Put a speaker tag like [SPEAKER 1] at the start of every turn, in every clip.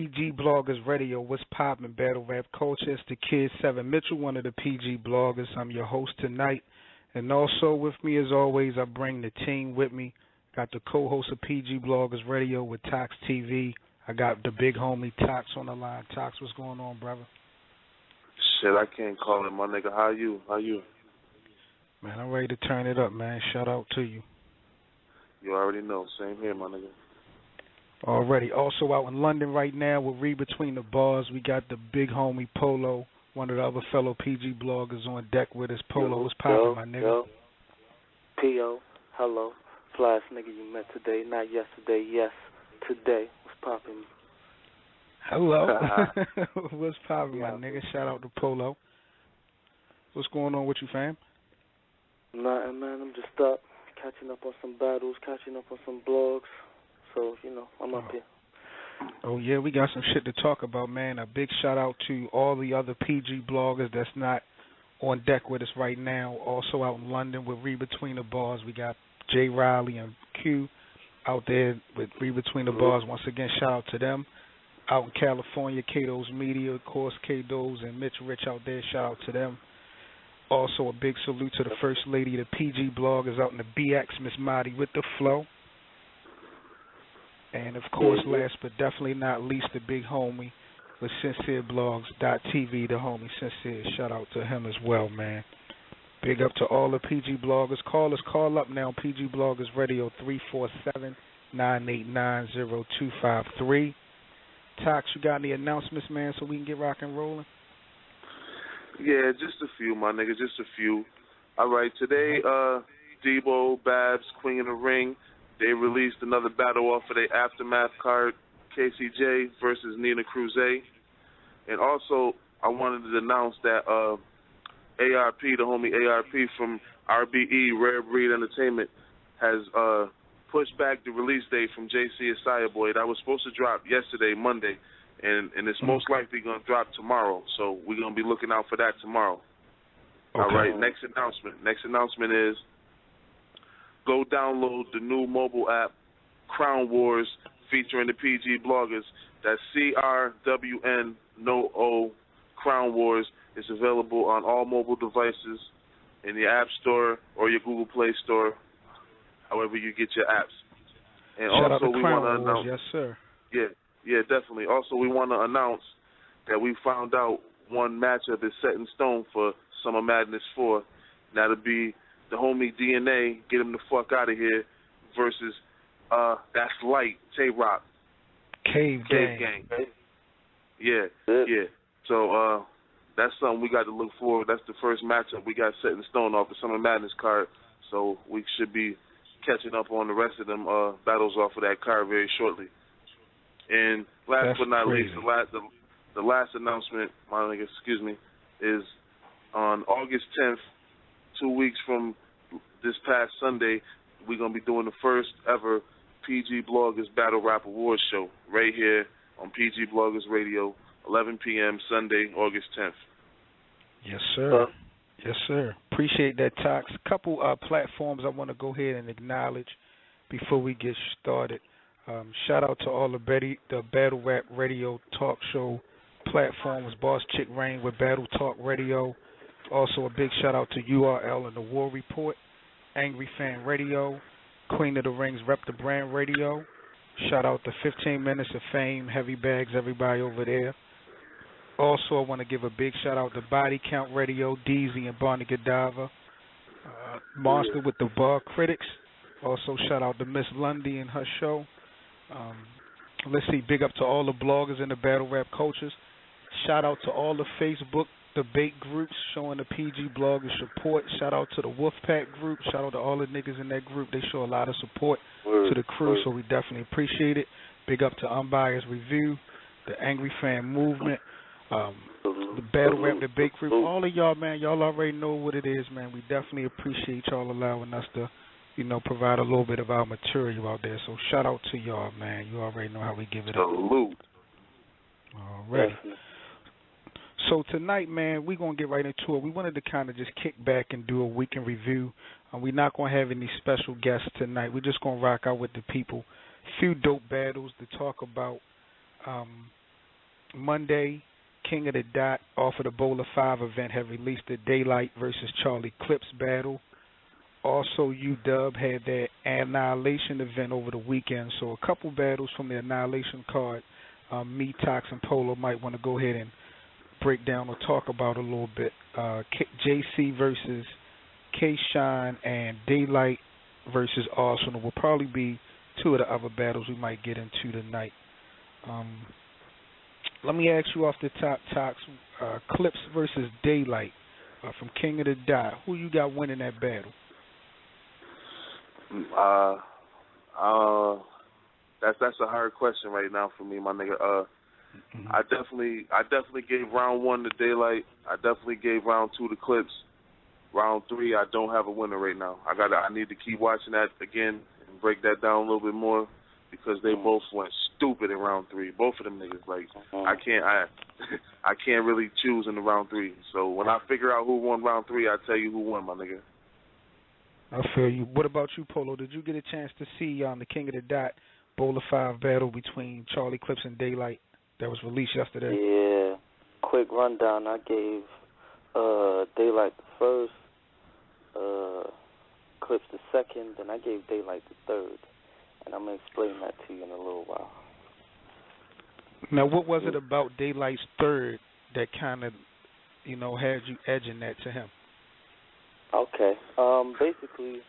[SPEAKER 1] PG Bloggers Radio. What's poppin', Battle Rap Culture? It's the Kid 7 Mitchell, one of the PG Bloggers. I'm your host tonight. And also with me, as always, I bring the team with me. Got the co-host of PG Bloggers Radio with Tox TV. I got the big homie Tox on the line. Tox, what's going on, brother?
[SPEAKER 2] Shit, I can't call it, my nigga. How you?
[SPEAKER 1] Man, I'm ready to turn it up, man. Shout out to you.
[SPEAKER 2] You already know. Same here, my nigga.
[SPEAKER 1] Already. Also out in London right now, we'll read between the bars. We got the big homie Polo, one of the other fellow PG bloggers on deck with us. Polo, what's poppin', my nigga?
[SPEAKER 3] Yo. P.O., hello. Flyest nigga you met today, not yesterday, yes, today. What's poppin'?
[SPEAKER 1] Hello. What's poppin', my nigga? Shout out to Polo. What's going on with you, fam?
[SPEAKER 3] Nothing, man. I'm just up, catching up on some battles, catching up on some blogs. So, I'm up here.
[SPEAKER 1] Oh, yeah, we got some shit to talk about, man. A big shout-out to all the other PG bloggers that's not on deck with us right now. Also out in London with Read Between the Bars. We got Jay Riley and Q out there with Read Between the Bars. Once again, shout-out to them. Out in California, Kato's Media, of course, K-Do's and Mitch Rich out there. Shout-out to them. Also, a big salute to the First Lady, the PG bloggers out in the BX, Miss Marty with the flow. And, of course, last but definitely not least, the big homie with SincereBlogs.tv, the homie Sincere. Shout out to him as well, man. Big up to all the PG bloggers. Call up now, PG Bloggers Radio, 347-989-0253. Tox, you got any announcements, man, so we can get rock and rolling?
[SPEAKER 2] Yeah, just a few, my nigga, just a few. All right, today, Debo, Babs, Queen of the Ring, they released another battle off of their Aftermath card, KCJ versus Nina Cruzet. And also, I wanted to announce that ARP, the homie ARP from RBE, Rare Breed Entertainment, has pushed back the release date from JC Asaya Boy. That was supposed to drop yesterday, Monday, and it's most likely going to drop tomorrow. So we're going to be looking out for that tomorrow. Okay. All right, next announcement is go download the new mobile app, Crown Wars, featuring the PG bloggers. That's CRWN, no O, Crown Wars. It's available on all mobile devices in the App Store or your Google Play Store, however you get your apps. And
[SPEAKER 1] shout
[SPEAKER 2] also
[SPEAKER 1] out to
[SPEAKER 2] we
[SPEAKER 1] Crown
[SPEAKER 2] want to
[SPEAKER 1] Wars,
[SPEAKER 2] announce,
[SPEAKER 1] yes, sir.
[SPEAKER 2] Yeah, definitely. Also, we want to announce that we found out one matchup is set in stone for Summer Madness 4. That'll be the homie DNA, get him the fuck out of here, versus That's Light, Tay-Rock.
[SPEAKER 1] Cave Gang.
[SPEAKER 2] Yeah. So that's something we got to look forward. That's the first matchup we got set in stone off the Summer Madness card. So we should be catching up on the rest of them battles off of that card very shortly. And last but not least, the last announcement, my nigga, excuse me, is on August 10th, 2 weeks from this past Sunday, we're going to be doing the first ever PG Bloggers Battle Rap Awards show right here on PG Bloggers Radio, 11 p.m. Sunday, August 10th.
[SPEAKER 1] Yes, sir. Yes, sir. Appreciate that, Tox. A couple platforms I want to go ahead and acknowledge before we get started. Shout out to all the Battle Rap Radio talk show platforms, Boss Chick Rain with Battle Talk Radio. Also a big shout out to URL and the War Report, Angry Fan Radio, Queen of the Rings Rep the Brand Radio. Shout out to 15 Minutes of Fame, Heavy Bags, everybody over there. Also, I want to give a big shout out to Body Count Radio, Deezy and Barney Godiva, Monster with the Bar Critics. Also, shout out to Miss Lundy and her show. Let's see, big up to all the bloggers in the battle rap cultures. Shout out to all the Facebook debate groups showing the PG bloggers support. Shout out to the Wolfpack group. Shout out to all the niggas in that group. They show a lot of support to the crew, so we definitely appreciate it. Big up to Unbiased Review, the Angry Fan Movement, the Battle Rap Debate Group. All of y'all, man, y'all already know what it is, man. We definitely appreciate y'all allowing us to, provide a little bit of our material out there. So shout out to y'all, man. You already know how we give it up.
[SPEAKER 2] Salute.
[SPEAKER 1] All right. So tonight, man, we're going to get right into it. We wanted to kind of just kick back and do a weekend review. We're not going to have any special guests tonight. We're just going to rock out with the people. A few dope battles to talk about. Monday, King of the Dot off of the Bowler 5 event had released the Daylight versus Charlie Clips battle. Also, UW had their Annihilation event over the weekend, so a couple battles from the Annihilation card. Me, Tox, and Polo might want to go ahead and break down or talk about a little bit. JC versus K-Shine and Daylight versus Arsenal will probably be two of the other battles we might get into tonight. Let me ask you off the top, Tox, Clips versus Daylight from King of the Dot. Who you got winning that battle?
[SPEAKER 2] That's a hard question right now for me, my nigga. I definitely gave round 1 to Daylight. I definitely gave round 2 to Clips. Round 3, I don't have a winner right now. I need to keep watching that again and break that down a little bit more because they both went stupid in round 3. Both of them niggas. Like I can't really choose in the round 3. So when I figure out who won round 3, I tell you who won, my nigga.
[SPEAKER 1] I feel you. What about you, Polo? Did you get a chance to see the King of the Dot Bowler 5 battle between Charlie Clips and Daylight that was released yesterday?
[SPEAKER 3] Yeah. Quick rundown. I gave Daylight the first, Clips the second, and I gave Daylight the third. And I'm going to explain that to you in a little while.
[SPEAKER 1] Now, what was it about Daylight's third that kind of, had you edging that to him?
[SPEAKER 3] Okay. Basically,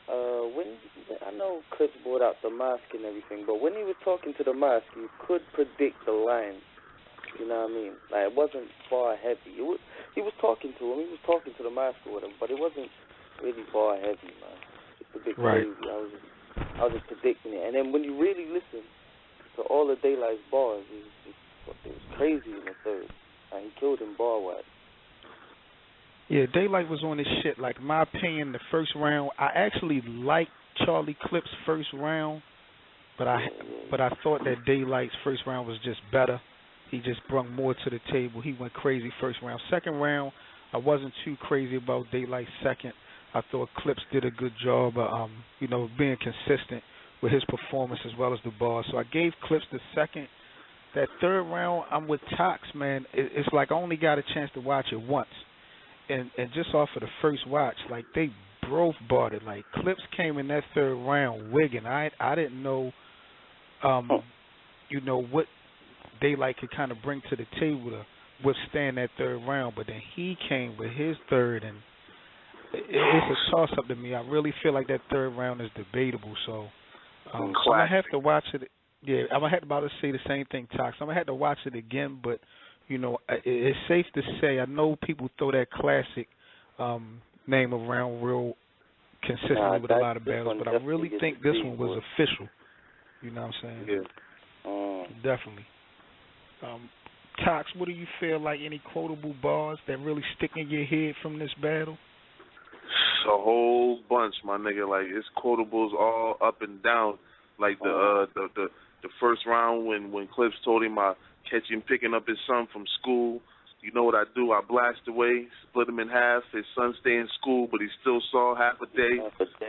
[SPEAKER 3] when I know Clips brought out the mask and everything, but when he was talking to the mask, you could predict the lines. You know what I mean? Like, it wasn't bar heavy. He was talking to him. He was talking to the mask or whatever, but it wasn't really bar heavy, man. Just a bit crazy. I was just predicting it. And then when you really listen to all of Daylight's bars, it was crazy in the third. And he killed him bar-wise.
[SPEAKER 1] Yeah, Daylight was on his shit. Like, in my opinion, the first round, I actually liked Charlie Clips' first round, but I thought that Daylight's first round was just better. He just brought more to the table. He went crazy first round. Second round, I wasn't too crazy about Daylight's second. I thought Clips did a good job of, being consistent with his performance as well as the bars. So I gave Clips the second. That third round, I'm with Tox, man. It's like I only got a chance to watch it once. And just off of the first watch, like, they both bought it. Like, Clips came in that third round wigging. I didn't know, what Daylight could kind of bring to the table to withstand that third round. But then he came with his third, and it's a toss-up to me. I really feel like that third round is debatable. So I'm going to have to watch it. Yeah, I'm going to have to say the same thing, Tox. I'm going to have to watch it again, but it's safe to say, I know people throw that classic name around real consistently with a lot of battles, but I really think this one was official. You know what I'm saying?
[SPEAKER 2] Yeah.
[SPEAKER 1] Definitely. Tox, what do you feel like, any quotable bars that really stick in your head from this battle?
[SPEAKER 2] A whole bunch, my nigga. Like, it's quotables all up and down. Like the first round when Clips told him I catch him picking up his son from school. You know what I do? I blast away, split him in half. His son stay in school, but he still saw half a day.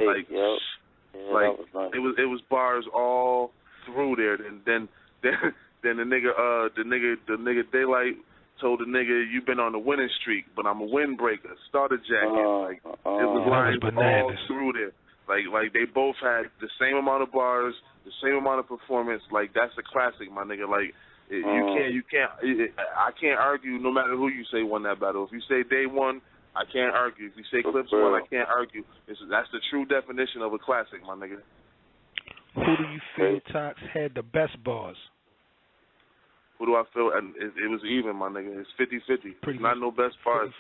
[SPEAKER 2] Like,
[SPEAKER 3] yep.
[SPEAKER 2] Like, it was bars all through there. And then the nigga Daylight told the nigga, you been on a winning streak, but I'm a windbreaker. Starter jacket. It was lines all through there. Like they both had the same amount of bars, the same amount of performance. Like, that's a classic, my nigga. Like, I can't argue no matter who you say won that battle. If you say Day won, I can't argue. If you say Clips won, I can't argue. That's the true definition of a classic, my nigga.
[SPEAKER 1] Who do you feel, Tox, had the best bars?
[SPEAKER 2] Who do I feel? And it was even, my nigga. It's 50-50. There's not no best bars.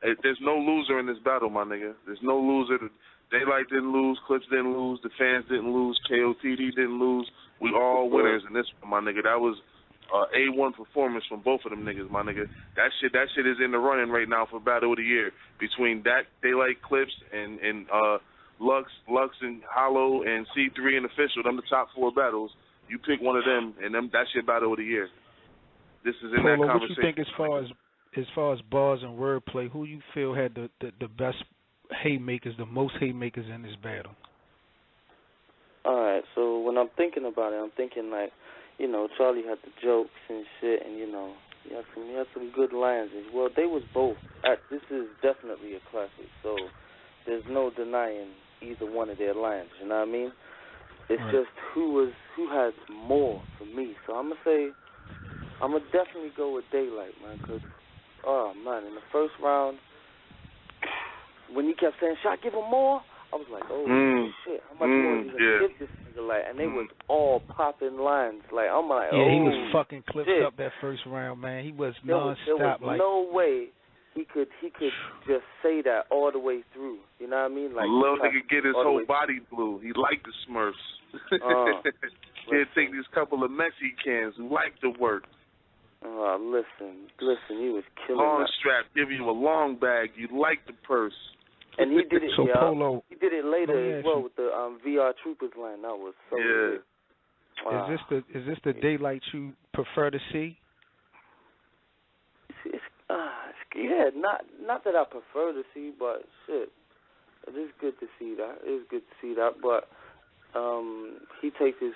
[SPEAKER 2] There's no loser in this battle, my nigga. There's no loser. Daylight didn't lose. Clips didn't lose. The fans didn't lose. KOTD didn't lose. We all winners in this one, my nigga. That was A1 performance from both of them niggas, my nigga. That shit is in the running right now for Battle of the Year between Daylight, Clips, and Lux and Hollow and C3 and Official. Them the top 4 battles. You pick one of them, and that's your Battle of the Year. This is in that conversation.
[SPEAKER 1] What you think as far as bars and wordplay? Who you feel had the best haymakers, the most haymakers in this battle?
[SPEAKER 3] All right, so when I'm thinking about it, I'm thinking like, you know, Charlie had the jokes and shit, and you know, he had some good lines. Well, they was both. This is definitely a classic, so there's no denying either one of their lines. You know what I mean? It's just who had more for me. So I'm gonna definitely go with Daylight, man. Cause oh man, in the first round, when he kept saying, "Should I give him more?" I was like, "Oh shit, how much more are you gonna give this nigga?" Like, and they was all popping lines. Like, I'm like,
[SPEAKER 1] yeah, he was fucking clips
[SPEAKER 3] shit.
[SPEAKER 1] up that first round, man. He was
[SPEAKER 3] There
[SPEAKER 1] non-stop.
[SPEAKER 3] was no way he could just say that all the way through. You know what I mean? Like,
[SPEAKER 2] little nigga get his whole body blue. He liked the Smurfs. He'd take these couple of Messi cans who like to work.
[SPEAKER 3] Listen, he was killing
[SPEAKER 2] long
[SPEAKER 3] that.
[SPEAKER 2] strap, give you a long bag. You like the purse.
[SPEAKER 3] And he did it.
[SPEAKER 1] So Polo,
[SPEAKER 3] he did it later as well with the VR Troopers line. That was so good. Wow.
[SPEAKER 1] Is this the Daylight you prefer to see?
[SPEAKER 3] Yeah, not that I prefer to see, but shit, it is good to see that. But he takes his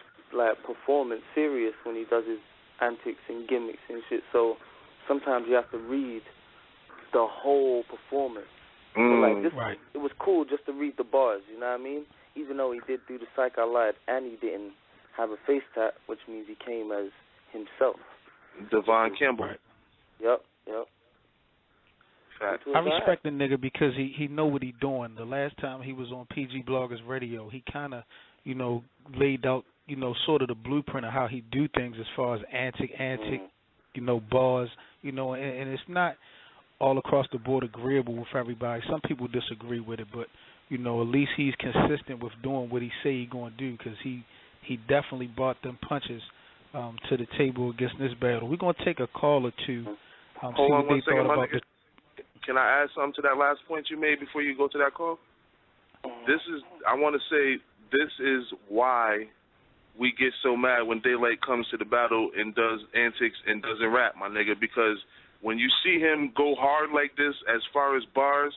[SPEAKER 3] performance serious when he does his antics and gimmicks and shit. So sometimes you have to read the whole performance. So it was cool just to read the bars. You know what I mean? Even though he did do the Psych I Lied and he didn't have a face tat, which means he came as himself.
[SPEAKER 2] Devon Campbell.
[SPEAKER 3] Right. Yep.
[SPEAKER 1] I respect the nigga because he know what he doing. The last time he was on PG Bloggers Radio, he kind of, laid out, sort of the blueprint of how he do things as far as antic, bars, and it's not all across the board agreeable with everybody. Some people disagree with it, but, at least he's consistent with doing what he say he going to do because he definitely brought them punches to the table against this battle. We're going to take a call or two.
[SPEAKER 2] Hold on 1 second, my nigga. Can I add something to that last point you made before you go to that call? I want to say this is why we get so mad when Daylight comes to the battle and does antics and doesn't rap, my nigga, because when you see him go hard like this as far as bars,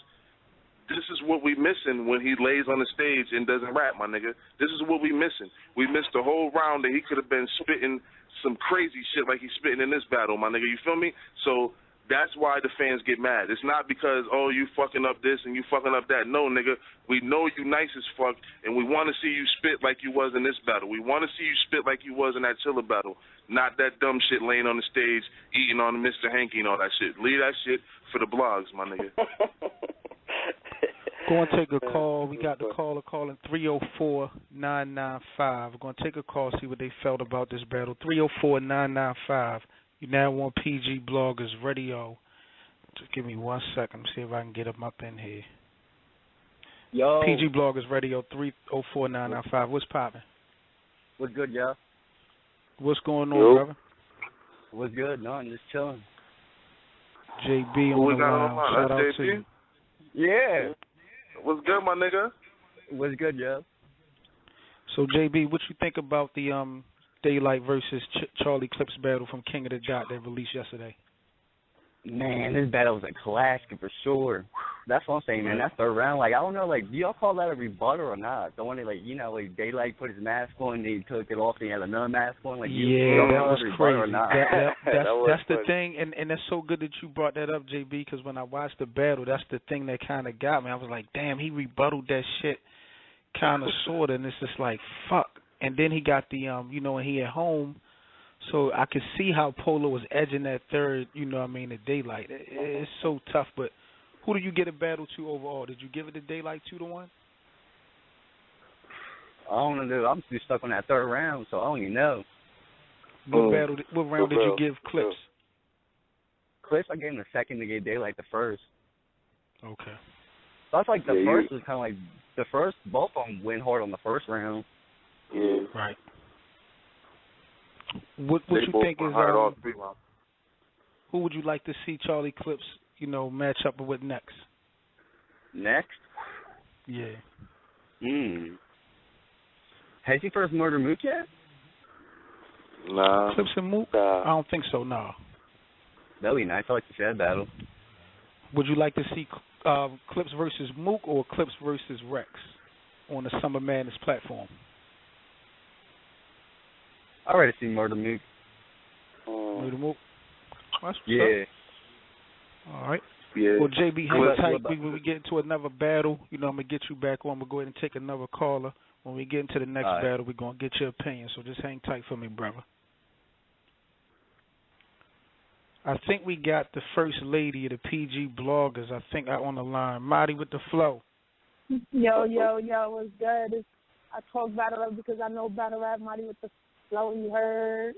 [SPEAKER 2] this is what we missing when he lays on the stage and doesn't rap, my nigga. This is what we missing. We missed the whole round that he could have been spitting some crazy shit like he's spitting in this battle, my nigga. You feel me? So that's why the fans get mad. It's not because, you fucking up this and you fucking up that. No, nigga. We know you nice as fuck, and we want to see you spit like you was in this battle. We want to see you spit like you was in that Chiller battle. Not that dumb shit laying on the stage, eating on Mr. Hanky and all that shit. Leave that shit for the blogs, my nigga.
[SPEAKER 1] Go and take a call. We got the caller calling 304-995. We're going to take a call, see what they felt about this battle. 304-995. You now on PG Bloggers Radio. Just give me 1 second. See if I can get them up in here.
[SPEAKER 4] Yo.
[SPEAKER 1] PG Bloggers Radio 304-995. What's poppin'?
[SPEAKER 4] What's good, y'all?
[SPEAKER 1] What's going on, brother?
[SPEAKER 4] What's good? No, I'm just chilling.
[SPEAKER 1] JB on the line. Shout out to you.
[SPEAKER 4] Yeah.
[SPEAKER 2] What's good, my nigga?
[SPEAKER 4] What's good, yo?
[SPEAKER 1] So, JB, what you think about the Daylight versus Charlie Clips battle from King of the Dot that released yesterday?
[SPEAKER 4] Man, this battle was a classic for sure. That's what I'm saying, man. That third round, I don't know, do y'all call that a rebuttal or not? The one that, Daylight put his mask on, and he took it off, and he had another mask on.
[SPEAKER 1] That was crazy.
[SPEAKER 4] Or not?
[SPEAKER 1] That's the thing, and that's so good that you brought that up, JB, because when I watched the battle, that's the thing that kind of got me. I was like, damn, he rebutted that shit kind of, sort of, and it's just like, fuck. And then he got the, when he at home, so I could see how Polo was edging that third, the Daylight. It's so tough, but who do you get a battle to overall? Did you give it to Daylight 2-1?
[SPEAKER 4] I don't know. I'm still stuck on that third round, so I don't even know.
[SPEAKER 1] What round did you give Clips?
[SPEAKER 4] Clips, I gave him the second to give Daylight the first.
[SPEAKER 1] Okay.
[SPEAKER 4] So I feel like the first was kind of the first, both of them went hard on the first round.
[SPEAKER 3] Yeah.
[SPEAKER 1] Right. What you think is who would you like to see Charlie Clips, match up with next?
[SPEAKER 4] Next?
[SPEAKER 1] Yeah.
[SPEAKER 4] Has he first murdered Mook yet?
[SPEAKER 2] Nah.
[SPEAKER 1] Clips and Mook? I don't think so, nah.
[SPEAKER 4] That'd be nice. I like to see that battle.
[SPEAKER 1] Would you like to see Clips versus Mook or Clips versus Rex on the Summer Madness platform?
[SPEAKER 4] I already seen Murder Mook.
[SPEAKER 1] Murder Mook. That's what's
[SPEAKER 4] Yeah.
[SPEAKER 1] up. All right.
[SPEAKER 2] Yeah.
[SPEAKER 1] Well, JB, hang tight. When we get into another battle, I'm going to get you back on. I'm going to go ahead and take another caller. When we get into the next battle, we're going to get your opinion. So just hang tight for me, brother. I think we got the first lady of the PG bloggers. I think on the line. Marty with the flow.
[SPEAKER 5] Yo, what's good? I talk battle rap because I know battle rap. Marty with the flow, you heard?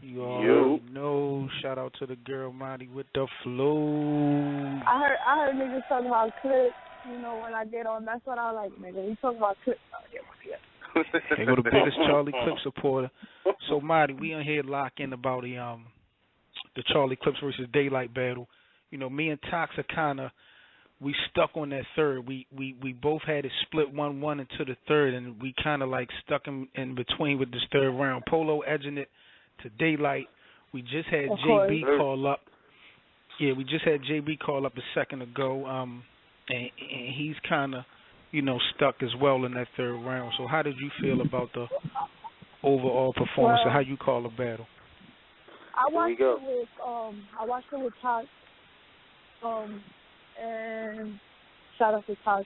[SPEAKER 1] You already know. Shout out to the girl Marty with the flow.
[SPEAKER 5] I heard niggas talking about clips. When I get on, that's what I like, nigga. We talk about clips.
[SPEAKER 1] They go the biggest Charlie Clips supporter. So Marty, we in here locked in about the Charlie Clips versus Daylight battle. Me and Tox are kind of, we stuck on that third. We both had it split 1-1 into the third, and we kind of like stuck in between with this third round. Polo edging it to Daylight. We just had JB call up. Yeah, we just had JB call up a second ago, and he's kind of, stuck as well in that third round. So how did you feel about the overall performance, and how you call the battle?
[SPEAKER 5] I watched it with Tox, and shout out to Tox,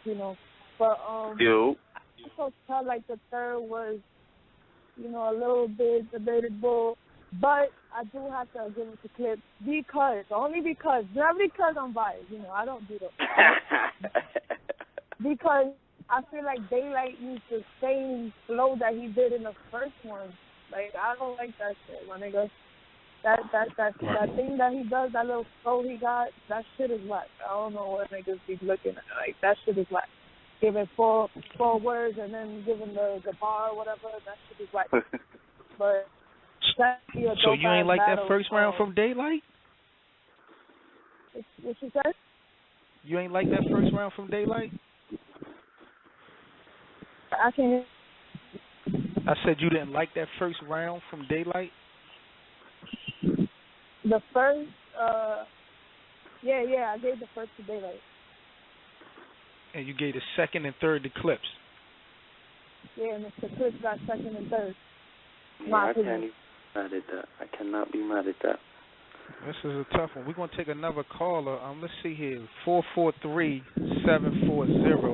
[SPEAKER 5] But I also felt like the third was, a little bit debatable. But I do have to give it to Clips only because, not because I'm biased, I don't do that. Because I feel like Daylight used the same flow that he did in the first one. Like, I don't like that shit, my nigga. That thing that he does, that little flow he got, that shit is whack. I don't know what niggas be looking at. Like, that shit is whack. Giving four words and then giving the bar or whatever, that shit is whack. But so
[SPEAKER 1] you ain't like that first round from Daylight?
[SPEAKER 5] What you said?
[SPEAKER 1] You ain't like that first round from Daylight?
[SPEAKER 5] I can't.
[SPEAKER 1] I said you didn't like that first round from Daylight?
[SPEAKER 5] The first, I gave the first to Daylight.
[SPEAKER 1] And you gave the second and third to Clips?
[SPEAKER 5] Yeah, and the Clips got second and third.
[SPEAKER 3] Yeah, I can't be mad at that. I cannot be mad at that.
[SPEAKER 1] This is a tough one. We're going to take another caller. Let's see here. 443-740.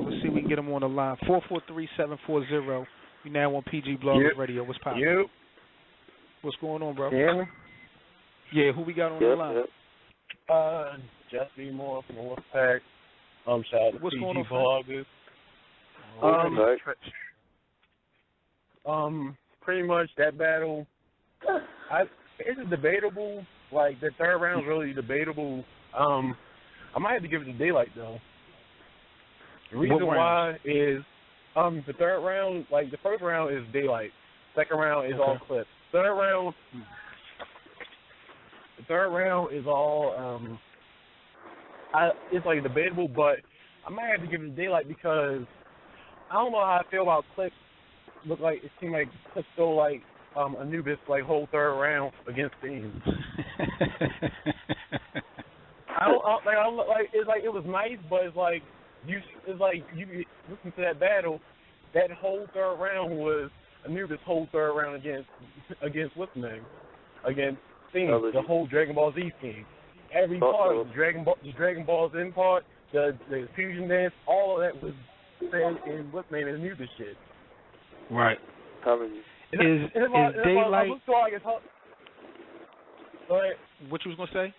[SPEAKER 1] Let's see if we can get him on the line. 443-740. You now on PG Bloggers Radio. What's poppin'?
[SPEAKER 6] Yep.
[SPEAKER 1] What's going on, bro?
[SPEAKER 6] Yeah.
[SPEAKER 1] Yeah, who we got on the line?
[SPEAKER 6] Jesse Moore from the Wolfpack. Shout out to
[SPEAKER 1] What's
[SPEAKER 6] PG
[SPEAKER 1] going
[SPEAKER 6] on, pretty much that battle. It's debatable. Like, the third round is really debatable. I might have to give it to Daylight, though. The reason why is the third round, like, the first round is Daylight. Second round is all Clips. The third round is all, it's, like, debatable, but I might have to give it to Daylight because I don't know how I feel about Clips. It seemed like Clips stole, like, Anubis, like, whole third round against Steam. It was nice, but it's like you listen to that battle. That whole third round was Anubis' whole third round against what's the name? Against Steam, the whole Dragon Ball Z team. Every part of the Dragon Ball Z part, the fusion dance, all of that was said in what's the name? Anubis shit.
[SPEAKER 1] Right. Is Daylight? What you was gonna say?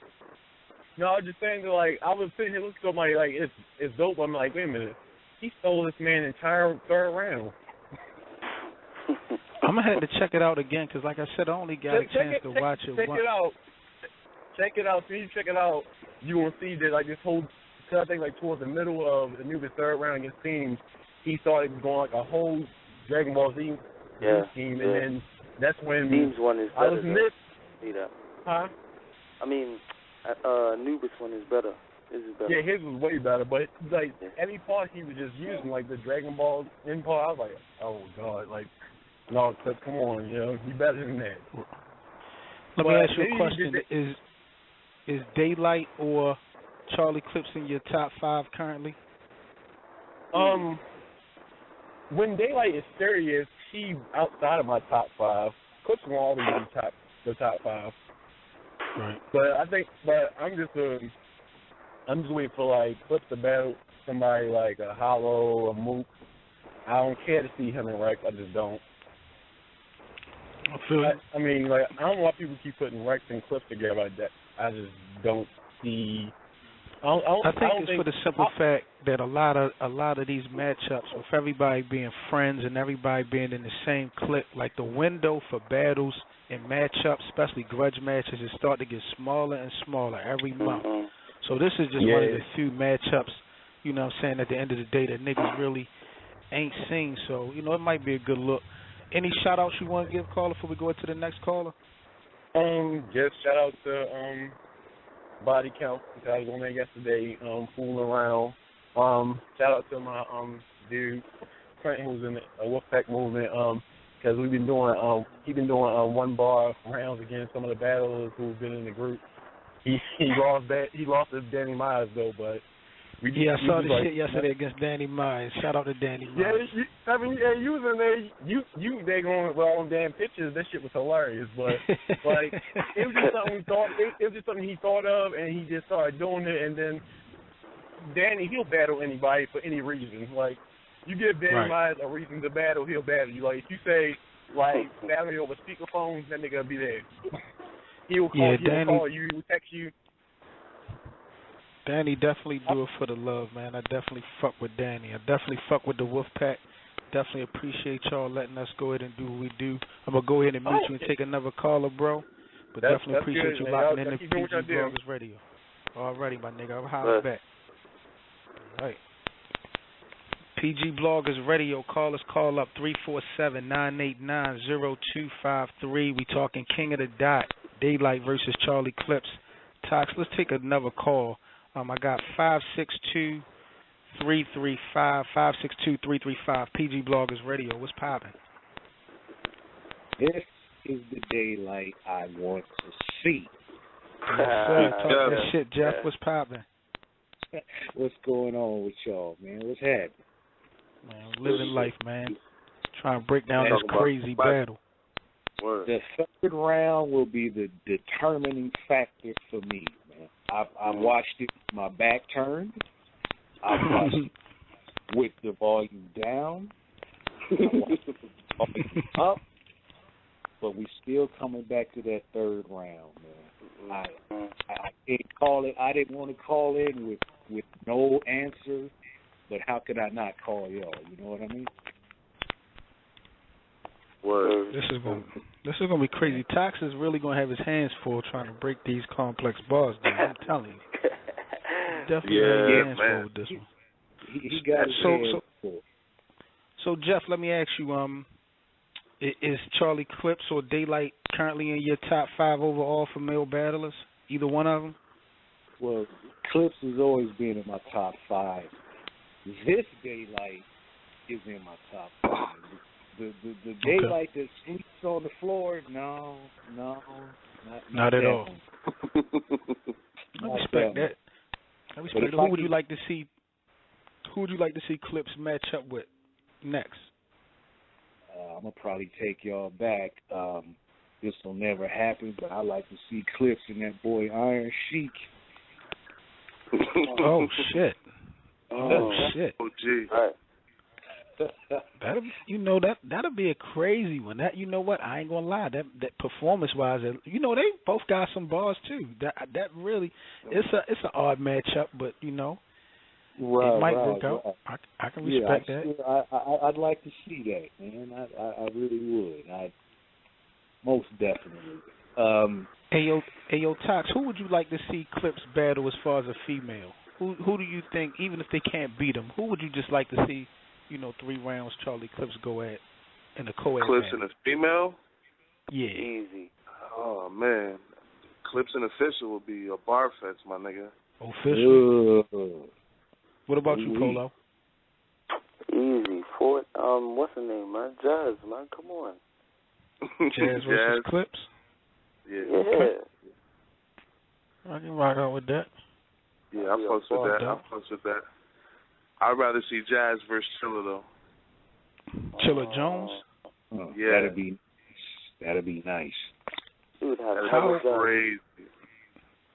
[SPEAKER 6] No, I was just saying that, like, I was sitting here looking at somebody like it's dope. I'm like, wait a minute, he stole this man's entire third round.
[SPEAKER 1] I'm gonna have to check it out again because, like I said, I only got a chance to watch it.
[SPEAKER 6] Check it out. Check it out. When you check it out, you will see that, like, this whole, I think, like, towards the middle of the Anubis third round against Team, he started going like a whole Dragon Ball Z team, and then that's when
[SPEAKER 3] Team's one is better.
[SPEAKER 6] I was missed.
[SPEAKER 3] See that?
[SPEAKER 6] Huh?
[SPEAKER 3] I mean, Anubis one is better. His is better.
[SPEAKER 6] Yeah, his was way better, but like every part he was just using, like the Dragon Ball in part, I was like, oh god, like, no, come on, you better than that.
[SPEAKER 1] Let me ask you a question: Is Daylight or Charlie Clips in your top 5 currently?
[SPEAKER 6] When Daylight is serious, he outside of my top 5. Clips will always be the top 5.
[SPEAKER 1] Right.
[SPEAKER 6] But I'm just waiting for like Clips to battle somebody like a Hollow or Mook. I don't care to see him and Rex. I just don't.
[SPEAKER 1] I feel you.
[SPEAKER 6] I mean, like, I don't know why people keep putting Rex and Clips together like that. I just don't see.
[SPEAKER 1] I think it's for the simple fact that a lot of these matchups, with everybody being friends and everybody being in the same clique, like the window for battles and matchups, especially grudge matches, is starting to get smaller and smaller every month. So this is just one of the few matchups, you know what I'm saying, at the end of the day that niggas really ain't seen. So, you know, it might be a good look. Any shout-outs you want to give, caller, before we go into the next caller?
[SPEAKER 6] Just shout out to Body Count, because I was on there yesterday, fooling around. Shout out to my dude Trent, who's in the Wolfpack movement, because we've been doing he's been doing 1-bar rounds against some of the battlers who've been in the group. He lost to Danny Myers though, but I
[SPEAKER 1] saw the shit yesterday against Danny Myers. Shout out to Danny Myers.
[SPEAKER 6] Yeah, you was in there. You they going with all them damn pictures. That shit was hilarious, but like it was just something he thought. It was just something he thought of, and he just started doing it. And then Danny, he'll battle anybody for any reason. Like you give Danny Myers a reason to battle, he'll battle you. Like if you say like battle me over speakerphones, that nigga will be there. He'll call you. He'll text you.
[SPEAKER 1] Danny definitely do it for the love, man. I definitely fuck with Danny. I definitely fuck with the Wolfpack. Definitely appreciate y'all letting us go ahead and do what we do. I'm going to go ahead and mute you and take another caller, bro. But definitely appreciate you locking in the PG Bloggers Radio. Alrighty, my nigga. I'll holler back. All right. PG Bloggers Radio. Call up 347-989-0253. We talking King of the Dot, Daylight versus Charlie Clips. Tox, let's take another call. I got 562-335, 562-335, PG Bloggers Radio. What's poppin'?
[SPEAKER 7] This is the daylight I want to see.
[SPEAKER 1] Yes, sir. Talk that shit, Jeff. What's poppin'?
[SPEAKER 7] What's going on with y'all, man? What's happening?
[SPEAKER 1] Man, living life, man. Trying to break down this crazy battle.
[SPEAKER 7] The third round will be the determining factor for me, man. I watched it with my back turned. I watched it with the volume down. I watched it with the volume up. But we still coming back to that third round, man. I didn't call it. I didn't want to call in with no answer, but how could I not call y'all? You know what I mean?
[SPEAKER 2] Word.
[SPEAKER 1] This is gonna be crazy. Tox is really gonna have his hands full trying to break these complex bars down. I'm telling you. Definitely have his hands full with this one.
[SPEAKER 7] He got his hands full.
[SPEAKER 1] So Jeff, let me ask you, is Charlie Clips or Daylight currently in your top 5 overall for male battlers? Either one of them?
[SPEAKER 7] Well, Clips has always been in my top 5. This Daylight is in my top 5. The Daylight that sleeps on the floor, no, not
[SPEAKER 1] at all. I respect that. I respect that. Who would you like to see? Who would you like to see Clips match up with next?
[SPEAKER 7] I'm gonna probably take y'all back. This will never happen, but I like to see Clips and that boy Iron Sheik.
[SPEAKER 1] Oh shit! Oh shit!
[SPEAKER 2] Oh gee!
[SPEAKER 1] That'll be a crazy one. That, you know what? I ain't gonna lie. That performance wise, you know, they both got some bars too. That really, it's an odd matchup, but you know, it might work out. I can respect that.
[SPEAKER 7] I'd like to see that, man. I really would. Most definitely.
[SPEAKER 1] Hey yo, Tox, who would you like to see Clips battle as far as a female? Who do you think, even if they can't beat them, who would you just like to see? 3 rounds Charlie Clips go at in a co-ed
[SPEAKER 2] Clips
[SPEAKER 1] match.
[SPEAKER 2] and a female?
[SPEAKER 1] Yeah.
[SPEAKER 3] Easy.
[SPEAKER 2] Oh, man. Clips and official would be a bar fest, my nigga.
[SPEAKER 1] Official? What about you, Polo?
[SPEAKER 3] Easy. What's her name, man? Jazz, man. Come on.
[SPEAKER 1] Jazz versus Clips?
[SPEAKER 2] Yeah.
[SPEAKER 1] I can rock out with that.
[SPEAKER 2] Yeah, I fucks with that. I'd rather see Jazz versus Chilla, though.
[SPEAKER 1] Chilla Jones?
[SPEAKER 7] Yeah. That'd be That'd be nice.
[SPEAKER 3] Dude,
[SPEAKER 2] That's crazy.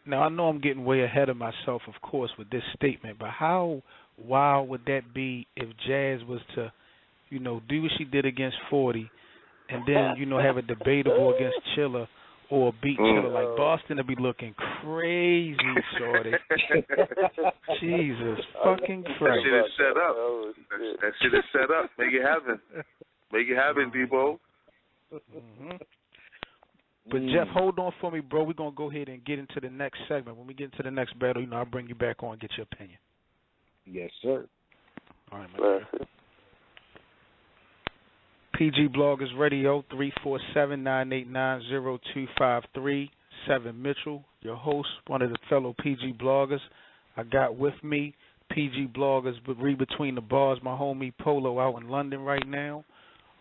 [SPEAKER 1] Now, I know I'm getting way ahead of myself, of course, with this statement, but how wild would that be if Jazz was to, do what she did against 40 and then, have a debatable against Chilla or beat Chilla? Like, Boston would be looking crazy, shorty. Jesus fucking Christ.
[SPEAKER 2] That shit is set up. That shit is set up. Make it happen. Make it happen, Debo.
[SPEAKER 1] Mm-hmm. But, Jeff, hold on for me, bro. We're going to go ahead and get into the next segment. When we get into the next battle, I'll bring you back on and get your opinion.
[SPEAKER 7] Yes, sir.
[SPEAKER 1] All right, my friend. PG Bloggers Radio, 347-989-0253. 7 Mitchell, your host, one of the fellow PG Bloggers. I got with me PG Bloggers, but read between the bars, my homie Polo out in London right now.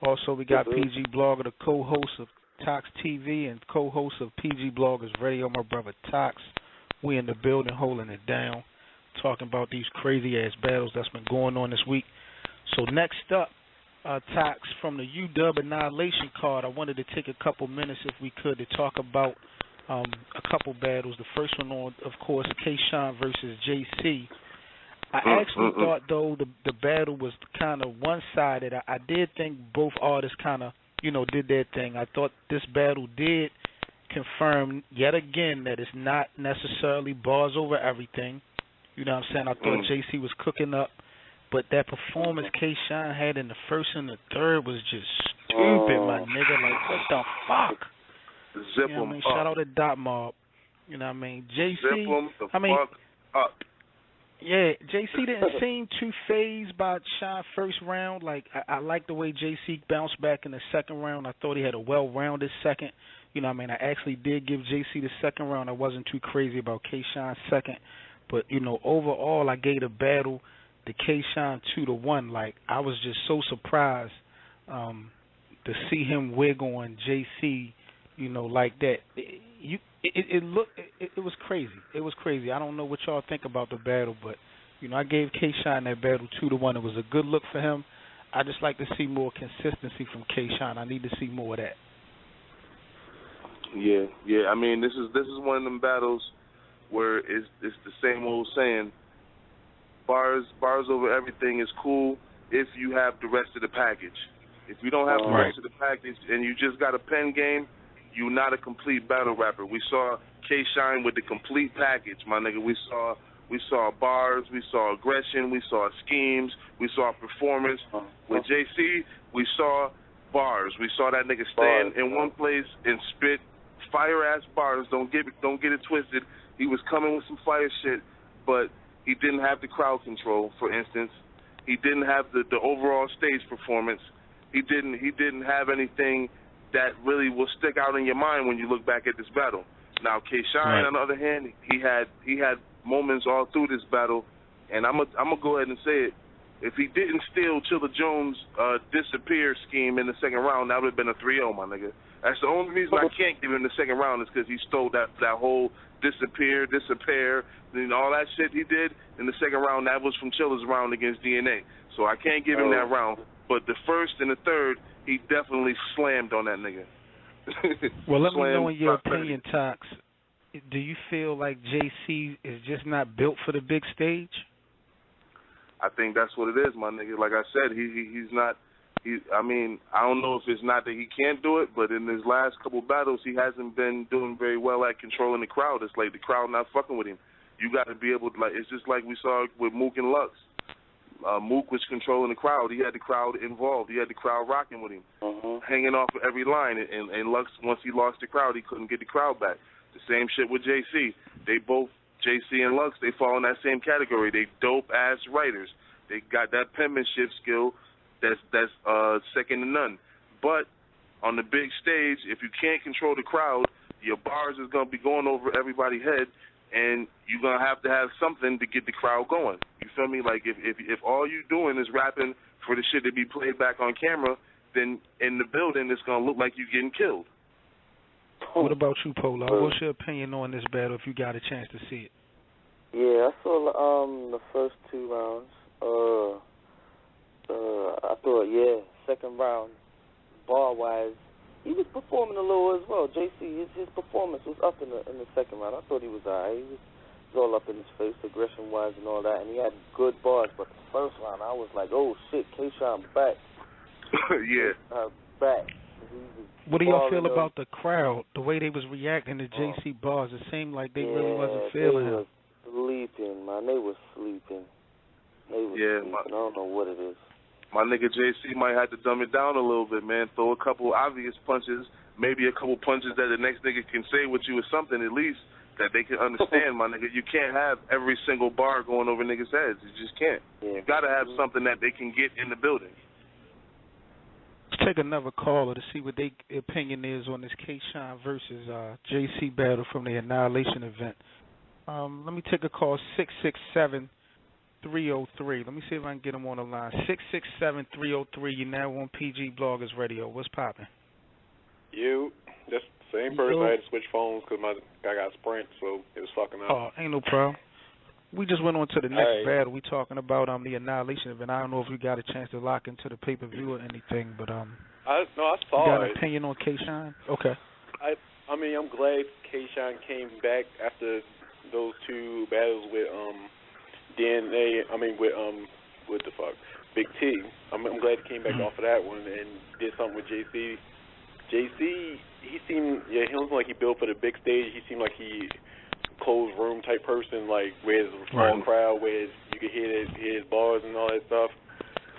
[SPEAKER 1] Also, we got PG Blogger, the co-host of Tox TV and co-host of PG Bloggers Radio, my brother Tox. We in the building holding it down, talking about these crazy-ass battles that's been going on this week. So next up, Tox, from the UW Annihilation card, I wanted to take a couple minutes, if we could, to talk about a couple battles. The first one on, of course, K-Shine versus JC. I actually thought, though, the battle was kind of one-sided. I did think both artists kind of, did their thing. I thought this battle did confirm yet again that it's not necessarily bars over everything. You know what I'm saying? I thought JC was cooking up, but that performance K-Shine had in the first and the third was just stupid, my nigga. Like, what the fuck?
[SPEAKER 2] Zip
[SPEAKER 1] you know what I mean?
[SPEAKER 2] up.
[SPEAKER 1] Shout out to Dot Mob. You know what I mean? JC,
[SPEAKER 2] Zip them the fuck up.
[SPEAKER 1] Yeah, JC didn't seem too phased by Shine first round. Like, I like the way JC bounced back in the second round. I thought he had a well-rounded second. You know what I mean? I actually did give JC the second round. I wasn't too crazy about K-Shine's second. But, overall, I gave the battle to K-Shine 2-1. Like, I was just so surprised to see him wig on JC, like that. It was crazy. It was crazy. I don't know what y'all think about the battle, but I gave K-Shine that battle 2-1. It was a good look for him. I just like to see more consistency from K-Shine. I need to see more of that.
[SPEAKER 2] Yeah. I mean, this is one of them battles where it's the same old saying. Bars over everything is cool if you have the rest of the package. If you don't have the rest of the package and you just got a pen game, you're not a complete battle rapper. We saw K-Shine with the complete package, my nigga. We saw bars, we saw aggression, we saw schemes, we saw performance. With JC, we saw bars. We saw that nigga stand in one place and spit fire-ass bars. Don't get it twisted. He was coming with some fire shit, but he didn't have the crowd control, for instance. He didn't have the overall stage performance. He didn't have anything that really will stick out in your mind when you look back at this battle. Now, K-Shine, on the other hand, he had moments all through this battle, and I'm gonna go ahead and say it. If he didn't steal Chilla Jones' disappear scheme in the second round, that would have been a 3-0, my nigga. That's the only reason I can't give him the second round is because he stole that whole disappear, and all that shit he did in the second round. That was from Chilla's round against DNA. So I can't give him that round. But the first and the third, he definitely slammed on that nigga.
[SPEAKER 1] Well, let me know in your opinion, Tox. Do you feel like JC is just not built for the big stage?
[SPEAKER 2] I think that's what it is, my nigga. Like I said, he's not. I mean, I don't know if it's not that he can't do it, but in his last couple battles, he hasn't been doing very well at controlling the crowd. It's like the crowd not fucking with him. You got to be able to, like, it's just like we saw with Mook and Lux. Mook was controlling the crowd. He had the crowd involved. He had the crowd rocking with him, hanging off of every line. And Lux, once he lost the crowd, he couldn't get the crowd back. The same shit with JC. They both, JC and Lux, they fall in that same category. They dope-ass writers. They got that penmanship skill that's second to none. But on the big stage, if you can't control the crowd, your bars is going to be going over everybody's head, and you're going to have something to get the crowd going. You feel me? Like, if all you doing is rapping for the shit to be played back on camera, then in the building it's going to look like you're getting killed.
[SPEAKER 1] What about you, Polo? What's your opinion on this battle if you got a chance to see it?
[SPEAKER 3] Yeah, I saw the first two rounds. I thought, second round, bar-wise, he was performing a little as well. JC, his performance was up in the second round. I thought he was alright. He was all up in his face, aggression-wise and all that, and he had good bars. But the first round, I was like, oh shit, K-Shine back.
[SPEAKER 2] Yeah.
[SPEAKER 3] Back.
[SPEAKER 1] What do y'all feel about the crowd, the way they was reacting to JC bars? It seemed like they really wasn't feeling him.
[SPEAKER 3] They was sleeping, man. They was sleeping. Sleeping. I don't know what it is.
[SPEAKER 2] My nigga JC might have to dumb it down a little bit, man. Throw a couple obvious punches, maybe a couple punches that the next nigga can say with you or something at least that they can understand, my nigga. You can't have every single bar going over niggas' heads. You just can't. You got to have something that they can get in the building.
[SPEAKER 1] Let's take another caller to see what their opinion is on this K-Shine versus JC battle from the Annihilation event. Let me take a call, 667-303. Let me see if I can get him on the line. 667-303. You're now on PG Bloggers Radio. What's popping?
[SPEAKER 8] That's the same person. I had to switch phones because my guy got Sprint, so it was fucking up.
[SPEAKER 1] Oh, ain't no problem. We just went on to the next battle. We talking about the Annihilation event. I don't know if we got a chance to lock into the pay-per-view or anything, but
[SPEAKER 8] I saw
[SPEAKER 1] you got an opinion on K-Shine? Okay.
[SPEAKER 8] I mean, I'm glad K-Shine came back after those two battles with DNA. I mean, with what the fuck, Big T. I'm glad he came back off of that one and did something with JC. JC, he seemed like he built for the big stage. He seemed like he closed room type person, like where there's a small crowd, where you can hear his bars and all that stuff.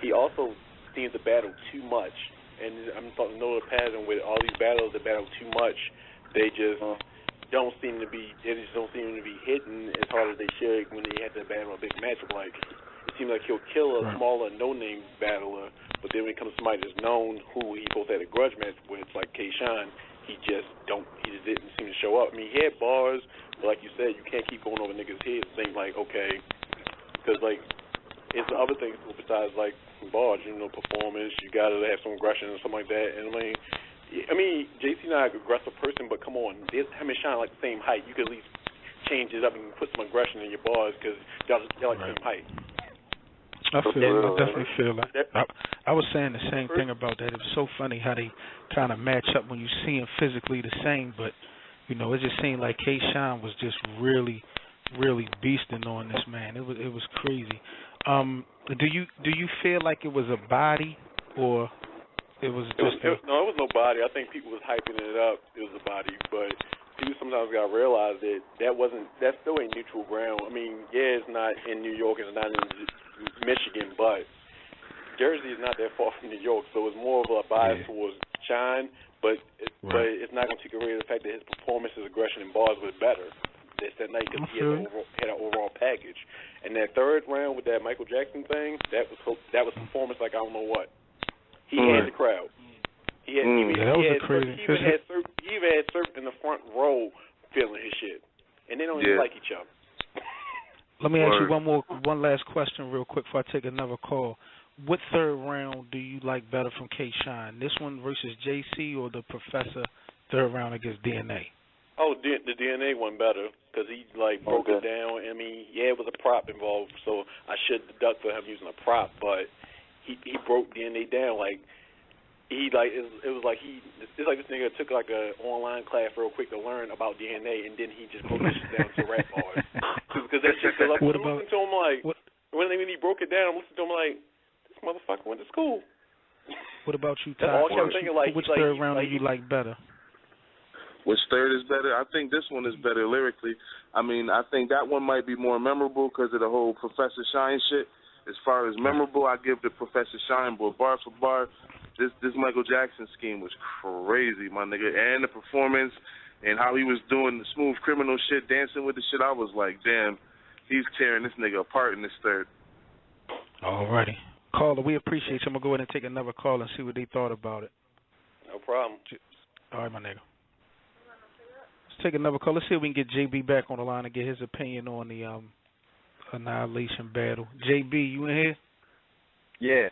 [SPEAKER 8] He also seems to battle too much, and I'm starting to know the pattern with all these battles that battle too much. They just don't seem to be hitting as hard as they should when they have to battle a big matchup. Like it seems like he'll kill a smaller no-name battler, but then when it comes to somebody that's known who he both had a grudge match with, like K-Shine, he just didn't seem to show up. I mean, he had bars, but like you said, you can't keep going over niggas' heads and think like, okay, because like it's the other things besides like bars, performance. You gotta have some aggression and something like that. And I mean, JC not an aggressive person, but come on, him and Shine like the same height. You could at least change it up and put some aggression in your bars because y'all like the same height.
[SPEAKER 1] I definitely feel that. I was saying the same thing about that. It was so funny how they kind of match up when you see them physically the same, but it just seemed like K-Shine was just really, really beasting on this man. It was crazy. Do you feel like it was a body or it was just?
[SPEAKER 8] No, it was no body. I think people was hyping it up. It was a body, but people sometimes got to realize that that still ain't neutral ground. I mean, yeah, it's not in New York, it's not in Michigan, but Jersey is not that far from New York, so it's more of a bias towards Shine, but it's not going to take away the fact that his performance, his aggression, and bars was better that night because he had an overall package. And that third round with that Michael Jackson thing, that was performance like I don't know what. He had the crowd. He even had Surf in the front row feeling his shit, and they don't even like each other.
[SPEAKER 1] Let me ask you one last question real quick before I take another call. What third round do you like better from K-Shine? This one versus JC or the Professor third round against DNA?
[SPEAKER 8] Oh, the DNA one better because he broke it down. I mean, it was a prop involved, so I should deduct for him using a prop, but he broke DNA down it's like this nigga took like a online class real quick to learn about DNA, and then he just broke this shit down to rap bars. Because that shit, I'm listening to him when he broke it down, I'm listening to him like, this motherfucker went to school.
[SPEAKER 1] What about you, Ty? Which third round do you like better?
[SPEAKER 2] Which third is better? I think this one is better lyrically. I mean, I think that one might be more memorable because of the whole Professor Shine shit. As far as memorable, I give the Professor Shine, but bar for bar, this Michael Jackson scheme was crazy, my nigga. And the performance and how he was doing the smooth criminal shit, dancing with the shit, I was like, damn, he's tearing this nigga apart in this third.
[SPEAKER 1] Alrighty. Caller, we appreciate you. I'm going to go ahead and take another call and see what they thought about it.
[SPEAKER 8] No problem.
[SPEAKER 1] All right, my nigga. Let's take another call. Let's see if we can get JB back on the line and get his opinion on the Annihilation battle. JB, you in here?
[SPEAKER 4] Yeah.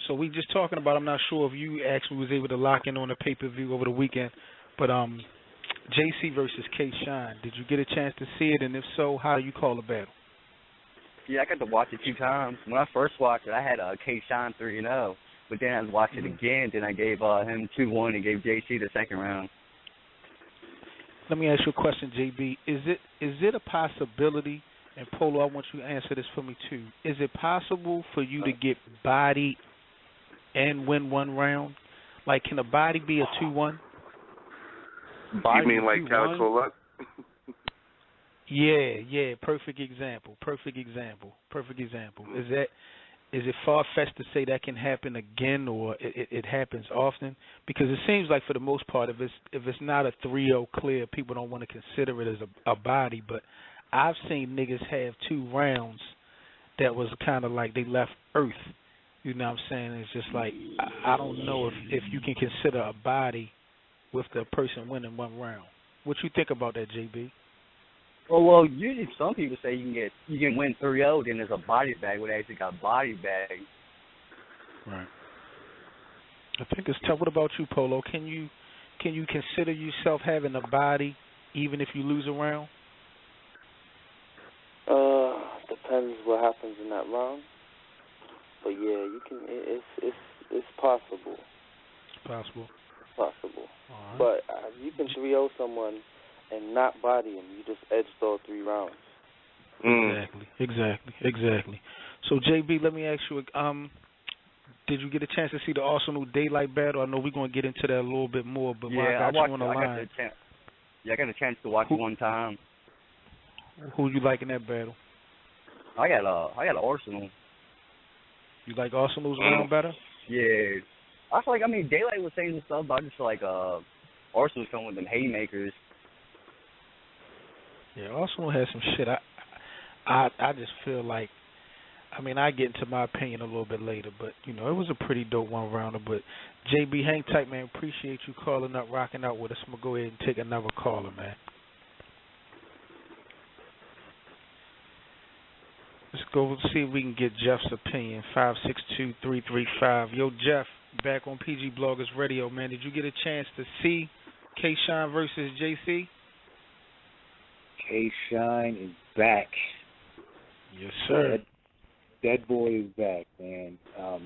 [SPEAKER 1] So we just talking about, I'm not sure if you actually was able to lock in on the pay-per-view over the weekend, but JC versus K-Shine, did you get a chance to see it, and if so, how do you call the battle?
[SPEAKER 4] Yeah, I got to watch it 2 times. When I first watched it, I had K-Shine 3-0, But then I watched it again. Then I gave him 2-1 and gave JC the second round.
[SPEAKER 1] Let me ask you a question, JB. Is it a possibility, and Polo, I want you to answer this for me too. Is it possible for you to get bodied and win one round? Like, can a body be a 2-1?
[SPEAKER 2] You mean like Calico Luck?
[SPEAKER 1] Yeah. Perfect example. Is it far-fetched to say that can happen again, or it happens often? Because it seems like for the most part, if it's not a 3-0 clear, people don't want to consider it as a body. But I've seen niggas have 2 rounds that was kind of like they left Earth. You know what I'm saying? It's just like, I don't know if you can consider a body with the person winning 1 round. What you think about that, JB?
[SPEAKER 4] Well, usually some people say you can win 3-0, then there's a body bag where they actually got body bag.
[SPEAKER 1] Right. I think it's tough. What about you, Polo? Can you consider yourself having a body even if you lose a round?
[SPEAKER 3] Depends what happens in that round. But yeah, you can. It's possible.
[SPEAKER 1] It's possible.
[SPEAKER 3] It's possible.
[SPEAKER 1] All right.
[SPEAKER 3] But you can 3-0 someone and not body him. You just edged all 3 rounds.
[SPEAKER 1] Exactly. So JB, let me ask you, did you get a chance to see the Arsenal Daylight battle? I know we're gonna get into that a little bit more, but I got you on the line.
[SPEAKER 4] I got a chance to watch it one time.
[SPEAKER 1] Who you like in that battle?
[SPEAKER 4] I got Arsenal.
[SPEAKER 1] You like Arsenal's round better?
[SPEAKER 4] Yeah. I feel like, Daylight was saying some stuff, but I just feel like Arsenal's coming with them haymakers.
[SPEAKER 1] Yeah, Arsenal has some shit. I just feel like, I get into my opinion a little bit later, but, it was a pretty dope 1-rounder. But, JB, hang tight, man. Appreciate you calling up, rocking out with us. I'm going to go ahead and take another caller, man. Let's go see if we can get Jeff's opinion. 562-335. Yo, Jeff, back on PG Bloggers Radio, man. Did you get a chance to see K-Shine versus JC?
[SPEAKER 7] K-Shine is back.
[SPEAKER 1] Yes, sir.
[SPEAKER 7] That boy is back, man. I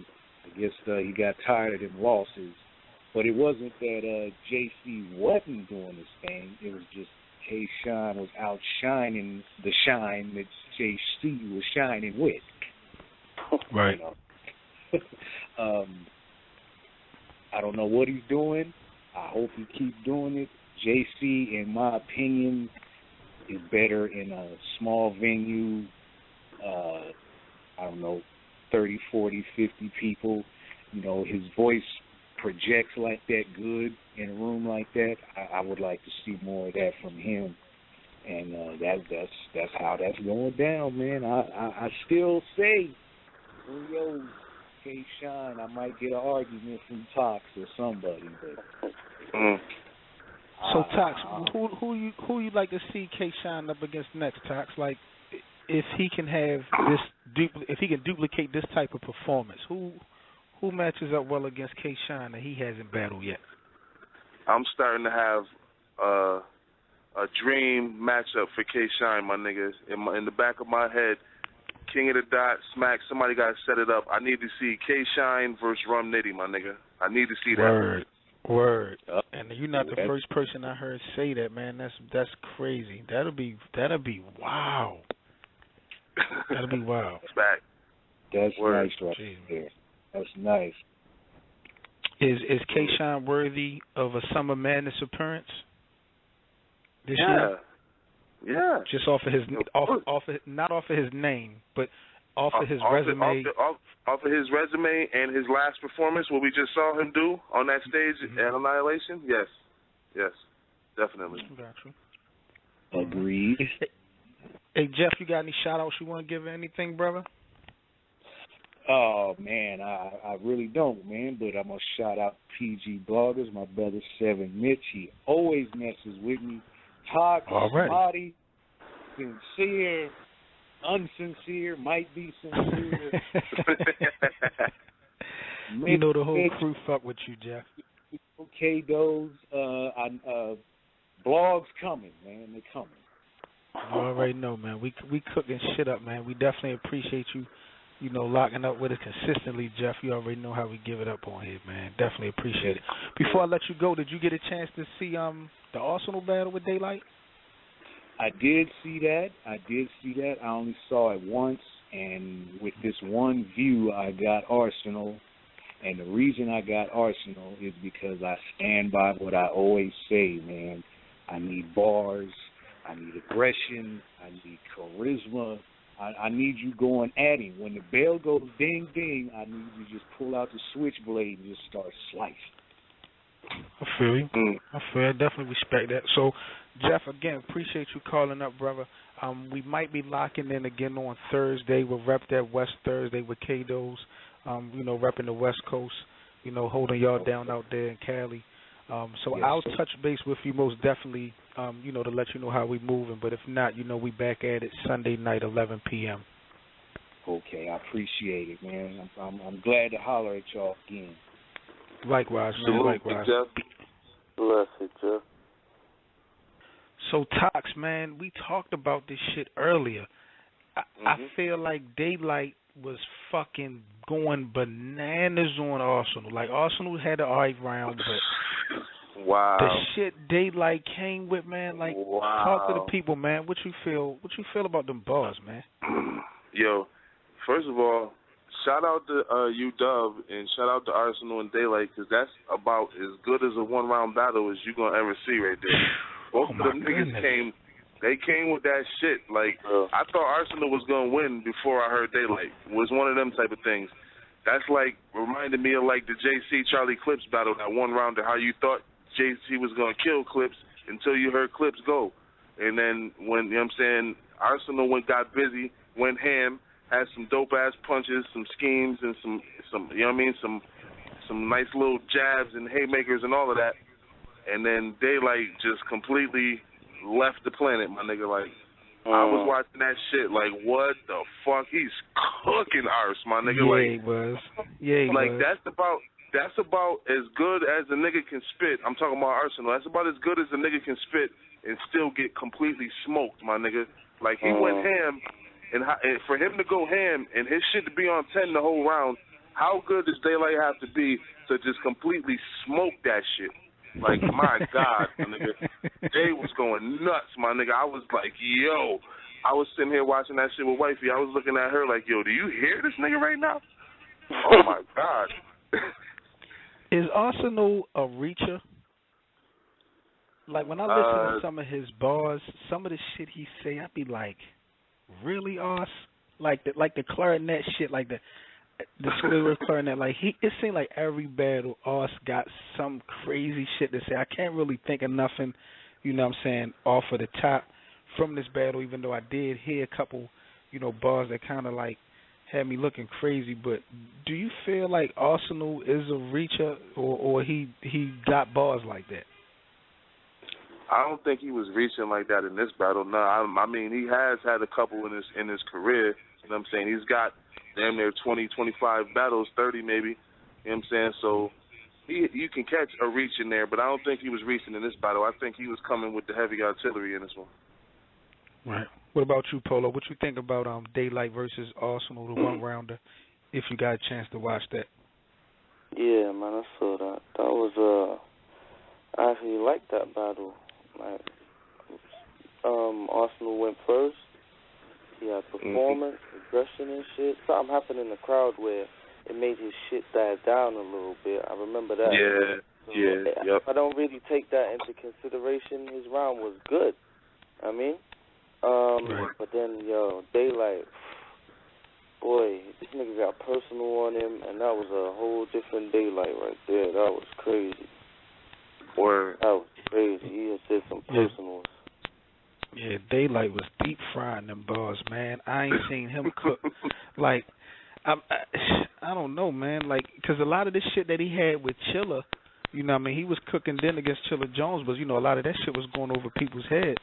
[SPEAKER 7] guess he got tired of them losses. But it wasn't that JC wasn't doing his thing. It was just K-Shine was outshining the shine that JC was shining with.
[SPEAKER 1] Right.
[SPEAKER 7] I don't know what he's doing. I hope he keeps doing it. JC, in my opinion, is better in a small venue, 30, 40, 50 people. His voice projects like that good in a room like that. I would like to see more of that from him. And that's how that's going down, man. I still say, yo, K-Shine, I might get an argument from Tox or somebody, but...
[SPEAKER 1] So Tox, who you like to see K-Shine up against next, Tox? Like, if he can have if he can duplicate this type of performance, who matches up well against K-Shine that he hasn't battled yet?
[SPEAKER 2] I'm starting to have a dream matchup for K-Shine, my niggas. In the back of my head, King of the Dot, Smack, somebody got to set it up. I need to see K-Shine versus Rum Nitty, my nigga. I need to see that.
[SPEAKER 1] Word. And you're not the first person I heard say that, man. That's crazy. That'll be wow. That'll be wow.
[SPEAKER 2] Back.
[SPEAKER 7] That's nice right there. That's nice.
[SPEAKER 1] Is K-Shine worthy of a Summer Madness appearance this year?
[SPEAKER 2] Yeah.
[SPEAKER 1] Just off of his not off of his name, but off of his resume.
[SPEAKER 2] Off of his resume and his last performance, what we just saw him do on that stage at Annihilation? Yes, definitely.
[SPEAKER 1] Got you.
[SPEAKER 7] Agreed.
[SPEAKER 1] Hey, Jeff, you got any shout-outs you want to give anything, brother?
[SPEAKER 7] Oh, man, I really don't, man, but I'm going to shout out PG Bloggers, my brother 7 Mitch. He always messes with me. Todd, Spotty, sincere, unsincere, might be sincere.
[SPEAKER 1] You know the whole crew fuck with you, Jeff.
[SPEAKER 7] Okay, those blogs coming, man. They coming.
[SPEAKER 1] You already know, man. We cooking shit up, man. We definitely appreciate you locking up with us consistently, Jeff. You already know how we give it up on here, man. Definitely appreciate it. Before I let you go, did you get a chance to see the Arsenal battle with Daylight?
[SPEAKER 7] I did see that. I only saw it once, and with this one view, I got Arsenal. And the reason I got Arsenal is because I stand by what I always say, man. I need bars. I need aggression. I need charisma. I need you going at him. When the bell goes ding, ding, I need you to just pull out the switchblade and just start slicing.
[SPEAKER 1] I feel you. I definitely respect that. So, Jeff, again, appreciate you calling up, brother. We might be locking in again on Thursday. We'll rep that West Thursday with K-Dos, repping the West Coast, holding y'all down out there in Cali. So yes, I'll touch base with you most definitely, to let you know how we moving. But if not, we back at it Sunday night, 11 p.m.
[SPEAKER 7] Okay, I appreciate it, man. I'm glad to holler at y'all again.
[SPEAKER 1] Likewise, man. Likewise.
[SPEAKER 3] Bless it, Jeff.
[SPEAKER 1] So, Tox, man, we talked about this shit earlier. I feel like Daylight was fucking going bananas on Arsenal. Like, Arsenal had an alright round, but
[SPEAKER 2] wow,
[SPEAKER 1] the shit Daylight came with, man. Like, talk to the people, man. What you feel about them bars, man?
[SPEAKER 2] Yo, first of all, shout out to UW and shout out to Arsenal and Daylight, because that's about as good as a one-round battle as you're going to ever see right there. Both of them niggas came with that shit. Like, I thought Arsenal was going to win before I heard Daylight. It was one of them type of things. That's like, reminded me of like the JC Charlie Clips battle, that one rounder, how you thought JC was going to kill Clips until you heard Clips go. And then when, Arsenal got busy, went ham, had some dope-ass punches, some schemes, and some some nice little jabs and haymakers and all of that. And then Daylight just completely left the planet, my nigga. Like, I was watching that shit like, what the fuck? He's cooking arse, my nigga.
[SPEAKER 1] Yeah, he was. Yeah, he was.
[SPEAKER 2] That's about as good as a nigga can spit. I'm talking about Arsenal. That's about as good as a nigga can spit and still get completely smoked, my nigga. Like, he went ham, and for him to go ham and his shit to be on 10 the whole round, how good does Daylight have to be to just completely smoke that shit? Like, my God, my nigga. Jay was going nuts, my nigga. I was like, yo. I was sitting here watching that shit with wifey. I was looking at her like, yo, do you hear this nigga right now? Oh, my God.
[SPEAKER 1] Is Arsenal a reacher? Like, when I listen to some of his bars, some of the shit he say, I be like, really, Ars? Like the clarinet shit, like the square clarinet, like it seemed like every battle Ars got some crazy shit to say. I can't really think of nothing, off of the top from this battle, even though I did hear a couple, bars that kind of like had me looking crazy. But do you feel like Arsenal is a reacher, or he got bars like that?
[SPEAKER 2] I don't think he was reaching like that in this battle. No, I mean, he has had a couple in his career. You know what I'm saying? He's got damn near 20, 25 battles, 30 maybe. You know what I'm saying? So you can catch a reach in there, but I don't think he was reaching in this battle. I think he was coming with the heavy artillery in this one.
[SPEAKER 1] Right. What about you, Polo? What you think about Daylight versus Arsenal, the one-rounder, if you got a chance to watch that?
[SPEAKER 3] Yeah, man, I saw that. That was, I actually liked that battle. Like, Arsenal went first. He had performance, aggression and shit. Something happened in the crowd where it made his shit die down a little bit. I remember that.
[SPEAKER 2] Yep.
[SPEAKER 3] I don't really take that into consideration. His round was good.
[SPEAKER 1] Right.
[SPEAKER 3] But then, Daylight, boy, this nigga got personal on him, and that was a whole different Daylight right there. That was crazy.
[SPEAKER 2] Word.
[SPEAKER 3] That was crazy. He just did some personals.
[SPEAKER 1] Yeah, Daylight was deep frying them bars, man. I ain't seen him cook. Like, I don't know, man. Like, because a lot of this shit that he had with Chilla, he was cooking then against Chilla Jones, but, a lot of that shit was going over people's head.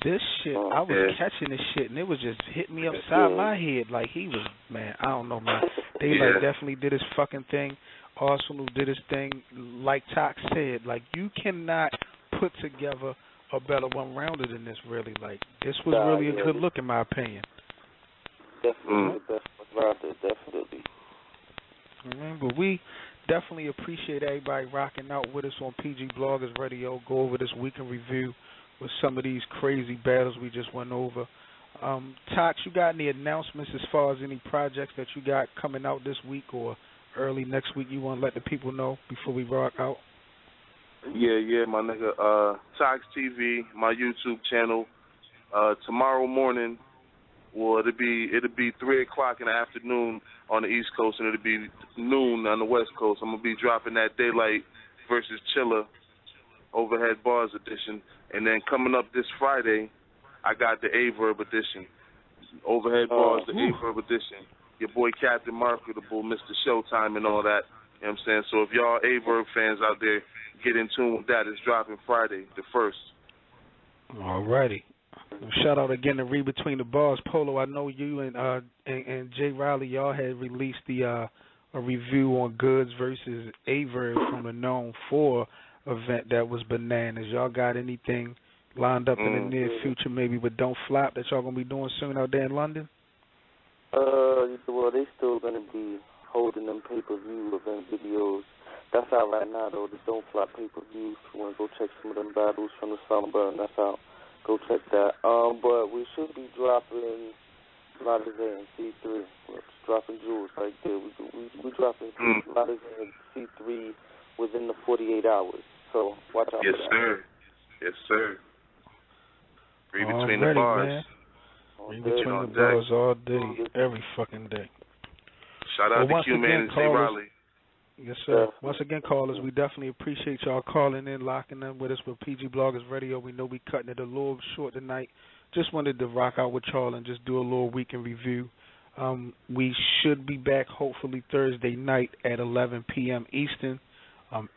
[SPEAKER 1] This shit, I was catching this shit, and it was just hitting me upside my head. Like, he was, man, I don't know, man. Daylight definitely did his fucking thing. Arsenal did his thing. Like Tox said, like, you cannot put together a better one-rounder than this, really. Like, this was really a good look, in my opinion.
[SPEAKER 3] Definitely the best rounder,
[SPEAKER 1] But we definitely appreciate everybody rocking out with us on PG Bloggers Radio. Go over this week in review with some of these crazy battles we just went over. Tox, you got any announcements as far as any projects that you got coming out this week or early next week you want to let the people know before we rock out?
[SPEAKER 2] Yeah, my nigga. Tox TV, my YouTube channel. Tomorrow morning, well, it'll be 3:00 in the afternoon on the East Coast, and it'll be noon on the West Coast. I'm gonna be dropping that Daylight versus Chiller Overhead Bars edition, and then coming up this Friday, I got the A-Verb edition. Overhead Bars, the A-Verb edition. Your boy Captain Marketable, Mr. Showtime, and all that. You know what I'm saying? So if y'all A-Verb fans out there, get in tune with that. It's dropping Friday, the 1st.
[SPEAKER 1] All righty. Shout out again to Read Between the Bars. Polo, I know you and Jay Riley, y'all had released a review on Goods versus A-Verb from the Known 4 event that was bananas. Y'all got anything lined up in the near future, maybe with Don't Flop, that y'all going to be doing soon out there in London?
[SPEAKER 3] Well, they still going to be holding them pay-per-view event videos. That's out right now, though, the Don't Flop pay-per-view. If you want to go check some of them battles from the Sunburn, that's out. Go check that. But we should be dropping Lotters and C3. We're dropping jewels right there. We dropping Lotters and C3 within the 48 hours. So watch out for that.
[SPEAKER 2] Sir. Yes, sir. Read Between the Bars.
[SPEAKER 1] Man. Read Between the Bars all day, every fucking day.
[SPEAKER 2] Shout out to Q-Man and Jay Riley.
[SPEAKER 1] Yes, sir. Once again, callers, we definitely appreciate y'all calling in, locking in with us with PG Bloggers Radio. We know we cutting it a little short tonight. Just wanted to rock out with y'all and just do a little week in review. We should be back hopefully Thursday night at 11 p.m. Eastern.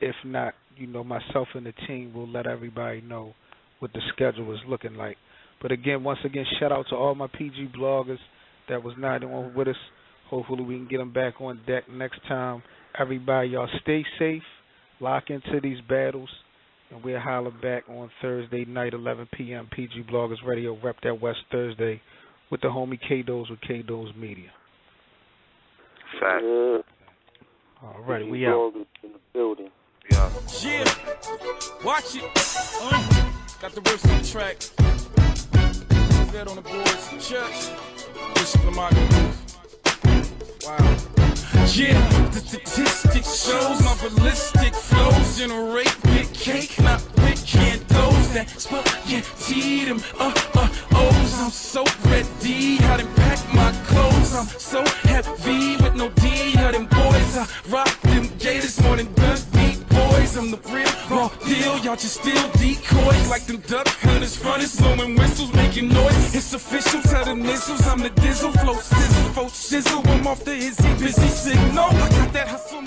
[SPEAKER 1] If not, myself and the team will let everybody know what the schedule is looking like. But again, once again, shout out to all my PG Bloggers that was not on with us. Hopefully we can get them back on deck next time. Everybody, y'all stay safe, lock into these battles, and we'll holler back on Thursday night, 11 p.m. PG Bloggers Radio, rep that West Thursday with the homie K-Doz with K-Doz Media.
[SPEAKER 2] Fact.
[SPEAKER 1] All right, we out.
[SPEAKER 3] In the building.
[SPEAKER 2] Yeah.
[SPEAKER 9] Watch it. Got the riffs on the track. That on the boards. Church. Bishop Lamar. Wow. Yeah, the statistics shows my ballistic flows generate big cake, not big candles. That spaghetti, them O's. I'm so ready, I done pack my clothes. I'm so heavy with no D, them boys. I rock them gators more than Dundee boys. I'm the real raw deal, y'all just steal decoys like them duck hunters, runners, blowing whistles, making noise. It's official, tell them missiles, I'm the dizzle, flow sizzle, folk shizzle. I'm off the izzy, busy signal. I got that hustle.